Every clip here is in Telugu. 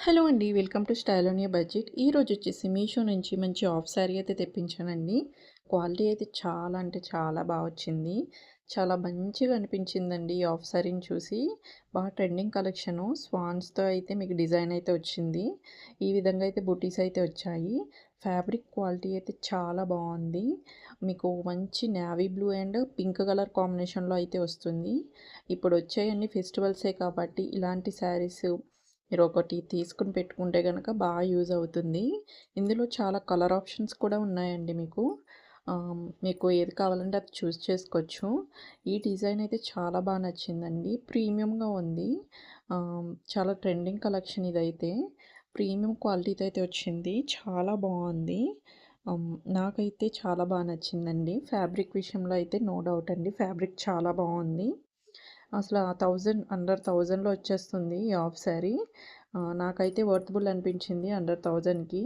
హలో అండి. Welcome to style on your budget. ఈరోజు వచ్చేసి మీషో నుంచి మంచి ఆఫ్ శారీ అయితే తెప్పించానండి. క్వాలిటీ అయితే చాలా అంటే చాలా బాగా వచ్చింది. చాలా మంచిగా అనిపించిందండి ఈ ఆఫ్ శారీని చూసి. బాగా ట్రెండింగ్ కలెక్షను. స్వాన్స్‌తో అయితే మీకు డిజైన్ అయితే వచ్చింది. ఈ విధంగా అయితే బుటీస్ అయితే వచ్చాయి. ఫ్యాబ్రిక్ క్వాలిటీ అయితే చాలా బాగుంది. మీకు మంచి navy blue and pink colour కాంబినేషన్‌లో అయితే వస్తుంది. ఇప్పుడు వచ్చేయన్నీ ఫెస్టివల్సే కాబట్టి ఇలాంటి శారీస్ మీరు ఒకటి తీసుకొని పెట్టుకుంటే గనక బాగా యూజ్ అవుతుంది. ఇందులో చాలా కలర్ ఆప్షన్స్ కూడా ఉన్నాయండి మీకు. మీకు ఏది కావాలంటే అది చూస్ చేసుకోవచ్చు. ఈ డిజైన్ అయితే చాలా బాగా నచ్చిందండి. ప్రీమియంగా ఉంది. చాలా ట్రెండింగ్ కలెక్షన్ ఇదైతే. ప్రీమియం క్వాలిటీతో అయితే వచ్చింది. చాలా బాగుంది. నాకైతే చాలా బాగా నచ్చిందండి. ఫ్యాబ్రిక్ విషయంలో అయితే నో డౌట్ అండి. ఫ్యాబ్రిక్ చాలా బాగుంది. అసలు 1000 అండర్ 1000లో వచ్చేస్తుంది ఈ హాఫ్ శారీ. నాకైతే వర్తబుల్ అనిపించింది అండర్ 1000కి.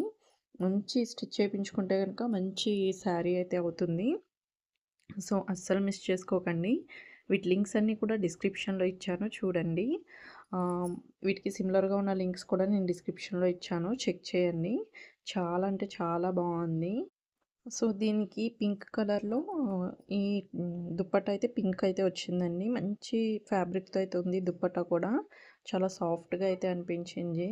మంచి స్టిచ్ చేయించుకుంటే కనుక మంచి శారీ అయితే అవుతుంది. సో, అస్సలు మిస్ చేసుకోకండి. వీటి లింక్స్ అన్నీ కూడా డిస్క్రిప్షన్‌లో ఇచ్చాను చూడండి. వీటికి సిమిలర్‌గా ఉన్న లింక్స్ కూడా నేను డిస్క్రిప్షన్‌లో ఇచ్చాను. చెక్ చేయండి. చాలా అంటే చాలా బాగుంది. సో, దీనికి పింక్ కలర్‌లో ఈ దుప్పట్టా అయితే పింక్ అయితే వచ్చిందండి. మంచి ఫ్యాబ్రిక్‌తో అయితే ఉంది దుప్పట్టా కూడా. చాలా సాఫ్ట్‌గా అయితే అనిపించింది.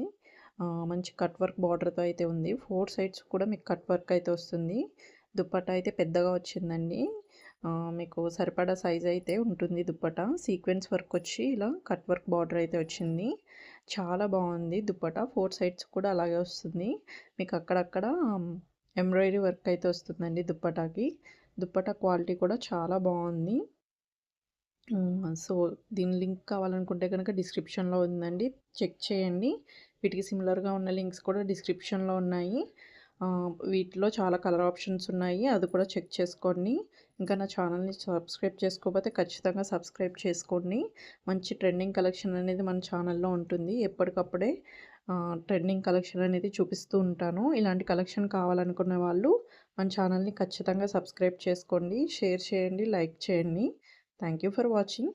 మంచి కట్ వర్క్ బార్డర్‌తో అయితే ఉంది. 4 సైడ్స్ కూడా మీకు కట్ వర్క్ అయితే వస్తుంది. దుప్పట్టా అయితే పెద్దగా వచ్చిందండి. మీకు సరిపడా సైజ్ అయితే ఉంటుంది దుప్పట్టా. సీక్వెన్స్ వర్క్ వచ్చి ఇలా కట్ వర్క్ బార్డర్ అయితే వచ్చింది. చాలా బాగుంది దుప్పట్టా. 4 సైడ్స్ కూడా అలాగే వస్తుంది. మీకు అక్కడక్కడ ఎంబ్రాయిడరీ వర్క్ అయితే వస్తుందండి దుప్పటాకి. దుప్పటా క్వాలిటీ కూడా చాలా బాగుంది. సో, దీని లింక్ కావాలనుకుంటే కనుక డిస్క్రిప్షన్‌లో ఉందండి. చెక్ చేయండి. వీటికి సిమిలర్‌గా ఉన్న లింక్స్ కూడా డిస్క్రిప్షన్‌లో ఉన్నాయి. వీటిలో చాలా కలర్ ఆప్షన్స్ ఉన్నాయి. అది కూడా చెక్ చేసుకోండి. ఇంకా నా ఛానల్‌ని సబ్స్క్రైబ్ చేసుకోకపోతే ఖచ్చితంగా సబ్స్క్రైబ్ చేసుకోండి. మంచి ట్రెండింగ్ కలెక్షన్ అనేది మన ఛానల్‌లో ఉంటుంది. ఎప్పటికప్పుడే ట్రెండింగ్ కలెక్షన్ అనేది చూపిస్తూ ఉంటాను. ఇలాంటి కలెక్షన్ కావాలనుకునే వాళ్ళు మన ఛానల్‌ని ఖచ్చితంగా సబ్స్క్రైబ్ చేసుకోండి. షేర్ చేయండి. లైక్ చేయండి. Thank you for watching.